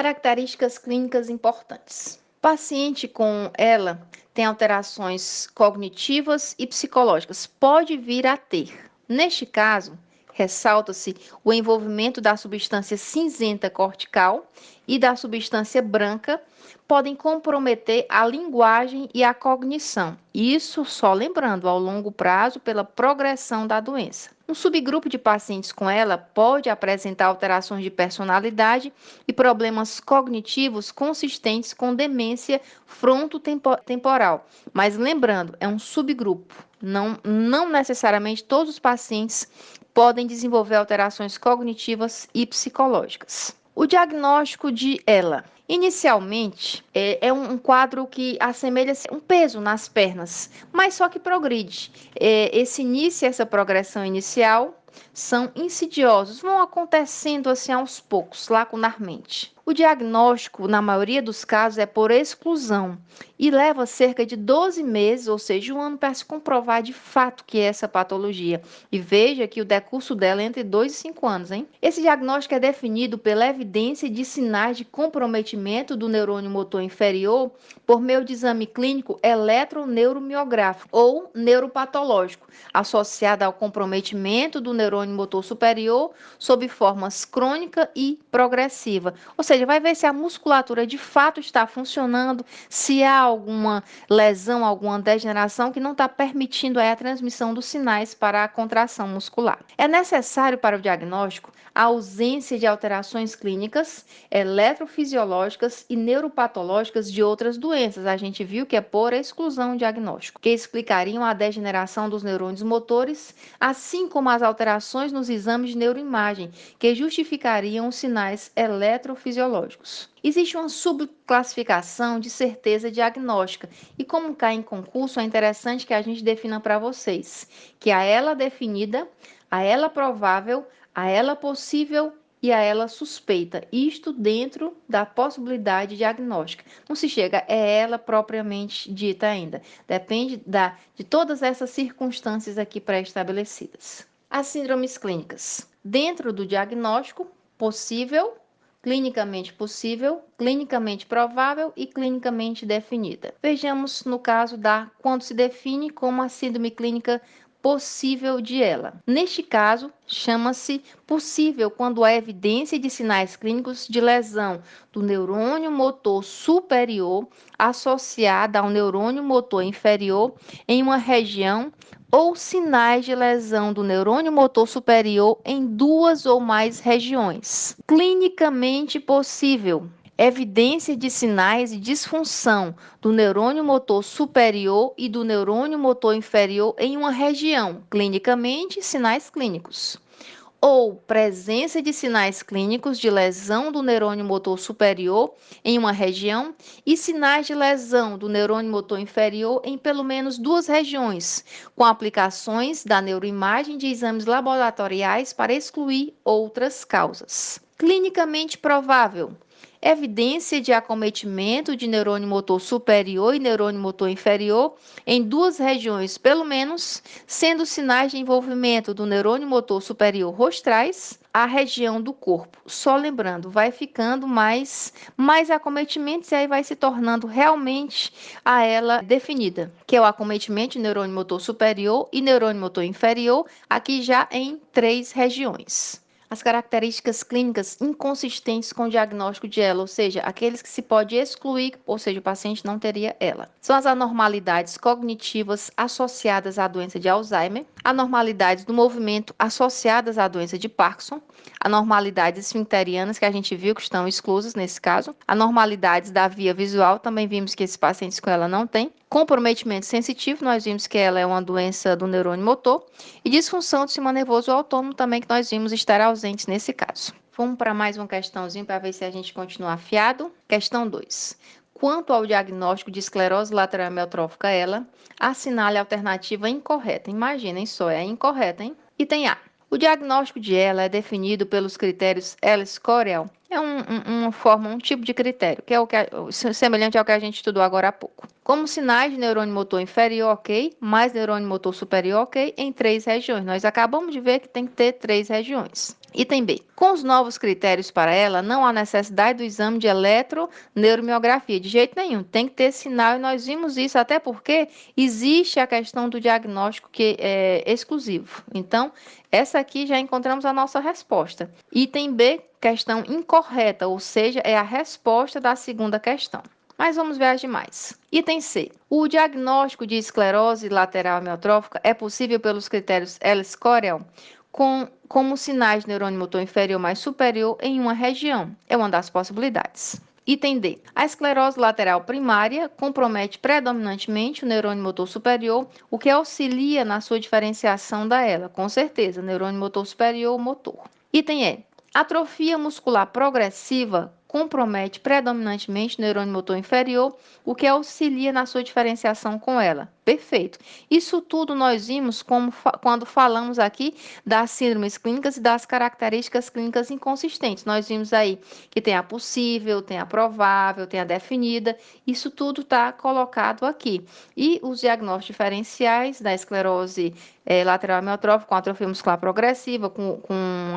Características clínicas importantes. Paciente com ela tem alterações cognitivas e psicológicas, pode vir a ter. Neste caso, ressalta-se o envolvimento da substância cinzenta cortical e da substância branca, podem comprometer a linguagem e a cognição. Isso só lembrando, ao longo prazo, pela progressão da doença. Um subgrupo de pacientes com ela pode apresentar alterações de personalidade e problemas cognitivos consistentes com demência frontotemporal. Mas lembrando, é um subgrupo. Não necessariamente todos os pacientes podem desenvolver alterações cognitivas e psicológicas. O diagnóstico de ela. Inicialmente, é um quadro que assemelha um peso nas pernas, mas só que progride. Esse início, essa progressão inicial, são insidiosos, vão acontecendo assim aos poucos, lacunarmente. O diagnóstico, na maioria dos casos, é por exclusão e leva cerca de 12 meses, ou seja, um ano, para se comprovar de fato que é essa patologia. E veja que o decurso dela é entre 2 e 5 anos, hein? Esse diagnóstico é definido pela evidência de sinais de comprometimento do neurônio motor inferior por meio de exame clínico eletroneuromiográfico ou neuropatológico, associado ao comprometimento do neurônio motor superior sob formas crônica e progressiva. Ou seja, vai ver se a musculatura de fato está funcionando, se há alguma lesão, alguma degeneração que não está permitindo a transmissão dos sinais para a contração muscular. É necessário para o diagnóstico a ausência de alterações clínicas, eletrofisiológicas e neuropatológicas de outras doenças. A gente viu que é por exclusão diagnóstico, que explicariam a degeneração dos neurônios motores, assim como as alterações nos exames de neuroimagem, que justificariam os sinais eletrofisiológicos. Existe uma subclassificação de certeza diagnóstica e, como cai em concurso, é interessante que a gente defina para vocês que a ela definida, a ela provável, a ela possível e a ela suspeita, isto dentro da possibilidade diagnóstica. Não se chega, é ela propriamente dita ainda. Depende de todas essas circunstâncias aqui pré-estabelecidas. As síndromes clínicas. Dentro do diagnóstico, possível, clinicamente possível, clinicamente provável e clinicamente definida. Vejamos no caso quando se define como a síndrome clínica possível de ela. Neste caso, chama-se possível quando há evidência de sinais clínicos de lesão do neurônio motor superior associada ao neurônio motor inferior em uma região ou sinais de lesão do neurônio motor superior em duas ou mais regiões. Clinicamente possível. Evidência de sinais de disfunção do neurônio motor superior e do neurônio motor inferior em uma região, clinicamente, sinais clínicos. Ou presença de sinais clínicos de lesão do neurônio motor superior em uma região e sinais de lesão do neurônio motor inferior em pelo menos duas regiões, com aplicações da neuroimagem de exames laboratoriais para excluir outras causas. Clinicamente provável. Evidência de acometimento de neurônio motor superior e neurônio motor inferior em duas regiões, pelo menos, sendo sinais de envolvimento do neurônio motor superior rostrais, a região do corpo. Só lembrando, vai ficando mais acometimentos e aí vai se tornando realmente a ela definida, que é o acometimento de neurônio motor superior e neurônio motor inferior, aqui já em 3 regiões. As características clínicas inconsistentes com o diagnóstico de ela, ou seja, aqueles que se pode excluir, ou seja, o paciente não teria ela. São as anormalidades cognitivas associadas à doença de Alzheimer, anormalidades do movimento associadas à doença de Parkinson, anormalidades esfincterianas que a gente viu que estão exclusas nesse caso, anormalidades da via visual, também vimos que esses pacientes com ela não têm, comprometimento sensitivo, nós vimos que ela é uma doença do neurônio motor, e disfunção do sistema nervoso autônomo também, que nós vimos estar ausentes nesse caso. Vamos para mais uma questãozinha para ver se a gente continua afiado. Questão 2. Quanto ao diagnóstico de esclerose lateral amiotrófica, ela assinale a alternativa incorreta. Imaginem só, é incorreta, hein? Item A. O diagnóstico de ela é definido pelos critérios Ellis-Correll. É um tipo de critério, que é semelhante ao que a gente estudou agora há pouco. Como sinais de neurônio motor inferior, ok, mais neurônio motor superior, ok, em 3 regiões. Nós acabamos de ver que tem que ter 3 regiões. Item B. Com os novos critérios para ela, não há necessidade do exame de eletroneuromiografia, de jeito nenhum. Tem que ter sinal e nós vimos isso até porque existe a questão do diagnóstico que é exclusivo. Então, essa aqui já encontramos a nossa resposta. Item B, questão incorreta, ou seja, é a resposta da segunda questão. Mas vamos ver as demais. Item C. O diagnóstico de esclerose lateral amiotrófica é possível pelos critérios Ellis-Corel como sinais de neurônio motor inferior mais superior em uma região. É uma das possibilidades. Item D. A esclerose lateral primária compromete predominantemente o neurônio motor superior, o que auxilia na sua diferenciação da ELA. Com certeza, neurônio motor superior, motor. Item E. Atrofia muscular progressiva compromete predominantemente o neurônio motor inferior, o que auxilia na sua diferenciação com ela. Perfeito. Isso tudo nós vimos quando falamos aqui das síndromes clínicas e das características clínicas inconsistentes. Nós vimos aí que tem a possível, tem a provável, tem a definida. Isso tudo está colocado aqui. E os diagnósticos diferenciais da esclerose lateral amiotrófica, com atrofia muscular progressiva, com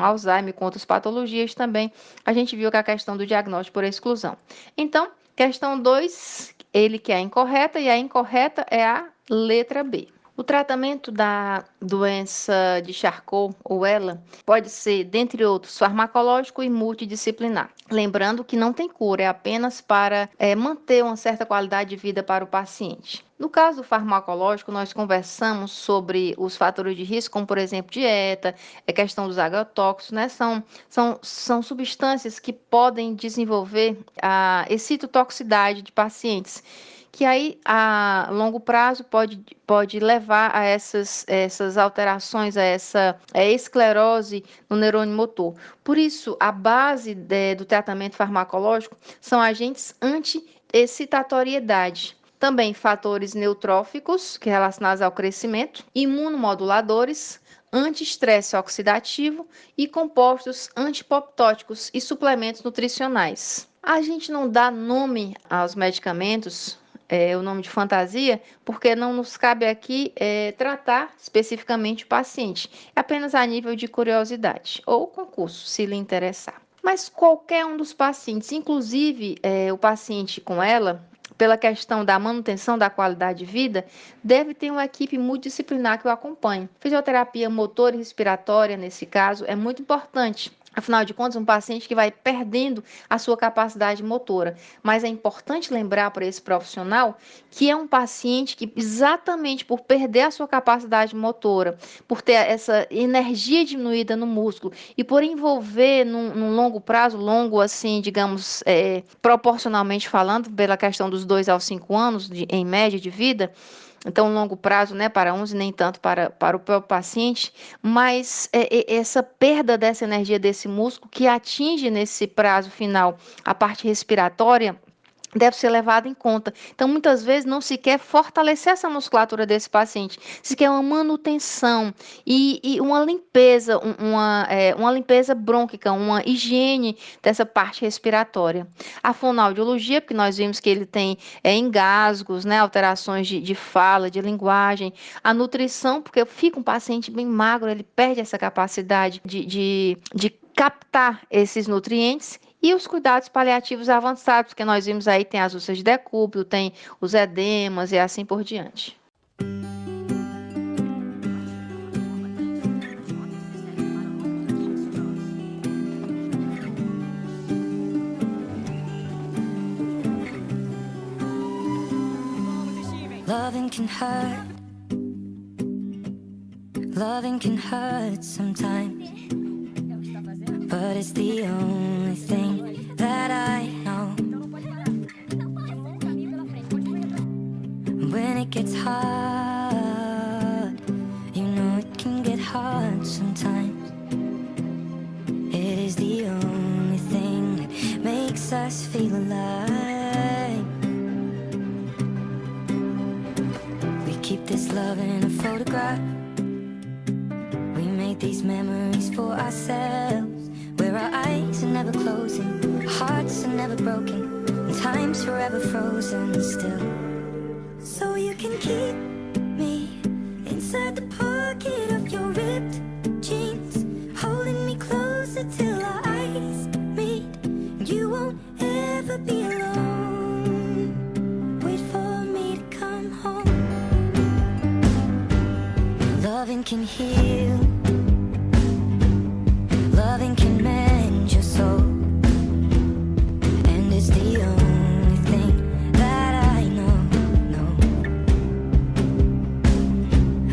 Alzheimer, com outras patologias também, a gente viu que a questão do diagnóstico por exclusão. Então, questão 2, ele que é a incorreta, e a incorreta é a letra B. O tratamento da doença de Charcot ou ELA pode ser, dentre outros, farmacológico e multidisciplinar. Lembrando que não tem cura, é apenas para manter uma certa qualidade de vida para o paciente. No caso do farmacológico, nós conversamos sobre os fatores de risco, como, por exemplo, dieta, a questão dos agrotóxicos, né? São substâncias que podem desenvolver a excitotoxicidade de pacientes, que aí a longo prazo pode levar a essas alterações, a essa esclerose no neurônio motor. Por isso, a base do tratamento farmacológico são agentes anti-excitatoriedade. Também fatores neutróficos, que relacionados ao crescimento, imunomoduladores, anti-estresse oxidativo e compostos antipoptóticos e suplementos nutricionais. A gente não dá nome aos medicamentos, o nome de fantasia, porque não nos cabe aqui tratar especificamente o paciente, é apenas a nível de curiosidade ou concurso, se lhe interessar. Mas qualquer um dos pacientes, inclusive o paciente com ela, pela questão da manutenção da qualidade de vida, deve ter uma equipe multidisciplinar que o acompanhe. Fisioterapia motora e respiratória, nesse caso, é muito importante. Afinal de contas, um paciente que vai perdendo a sua capacidade motora. Mas é importante lembrar para esse profissional que é um paciente que, exatamente por perder a sua capacidade motora, por ter essa energia diminuída no músculo e por envolver num longo prazo, longo assim, digamos, proporcionalmente falando, pela questão dos 2 aos 5 anos, em média de vida, então, longo prazo, né, para uns e nem tanto para o próprio paciente, mas essa perda dessa energia desse músculo que atinge nesse prazo final a parte respiratória, deve ser levado em conta. Então, muitas vezes não se quer fortalecer essa musculatura desse paciente, se quer uma manutenção e uma limpeza, uma limpeza brônquica, uma higiene dessa parte respiratória. A fonoaudiologia, porque nós vimos que ele tem engasgos, né, alterações de fala, de linguagem. A nutrição, porque fica um paciente bem magro, ele perde essa capacidade de captar esses nutrientes. E os cuidados paliativos avançados, que nós vimos aí, tem as úlceras de decúbito, tem os edemas e assim por diante. Loving can hurt sometimes, but it's the only thing that I know. When it gets hard, you know it can get hard sometimes. It is the only thing that makes us feel alive. We keep this love in a photograph. We made these memories for ourselves, where our eyes are never closing, hearts are never broken, and time's forever frozen still. So you can keep me inside the pocket of your ripped jeans, holding me close feel. Loving can mend your soul, and it's the only thing that I know.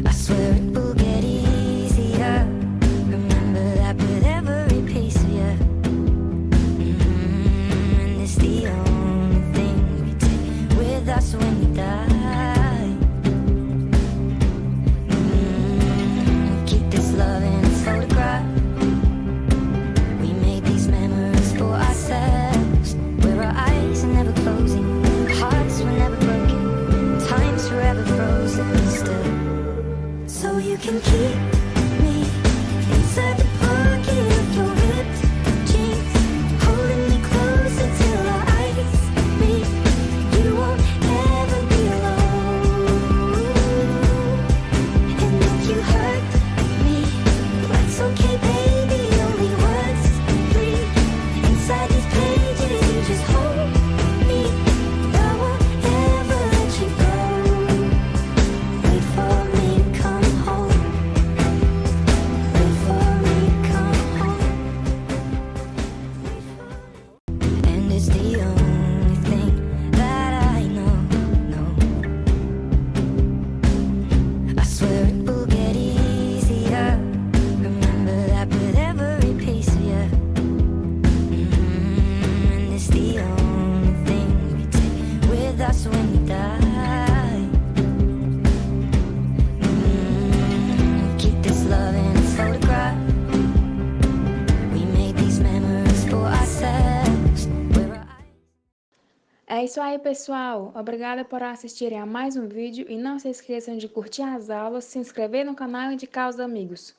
I swear it will get easier. Remember that with every piece of you. And it's the only thing we take with us when we die. We keep this love in a photograph. We made these memories for ourselves, where our eyes are never closing, hearts were never broken, time's forever frozen still. So you can keep me inside the pocket of your ripped jeans, holding me closer till our eyes meet. You won't ever be alone. And if you hurt me, that's okay, baby. Only words breathe inside these pages. You just hold me. I won't ever let you go. Wait for me to come home. Wait for me to come home. And it's the only thing that I know. I swear it will get easier. Remember that with every piece of you. And it's the only thing we take with us when we die. We keep this love in a photograph. We made these memories for ourselves. Where our É isso aí, pessoal. Obrigada por assistirem a mais um vídeo e não se esqueçam de curtir as aulas, se inscrever no canal e indicar aos amigos.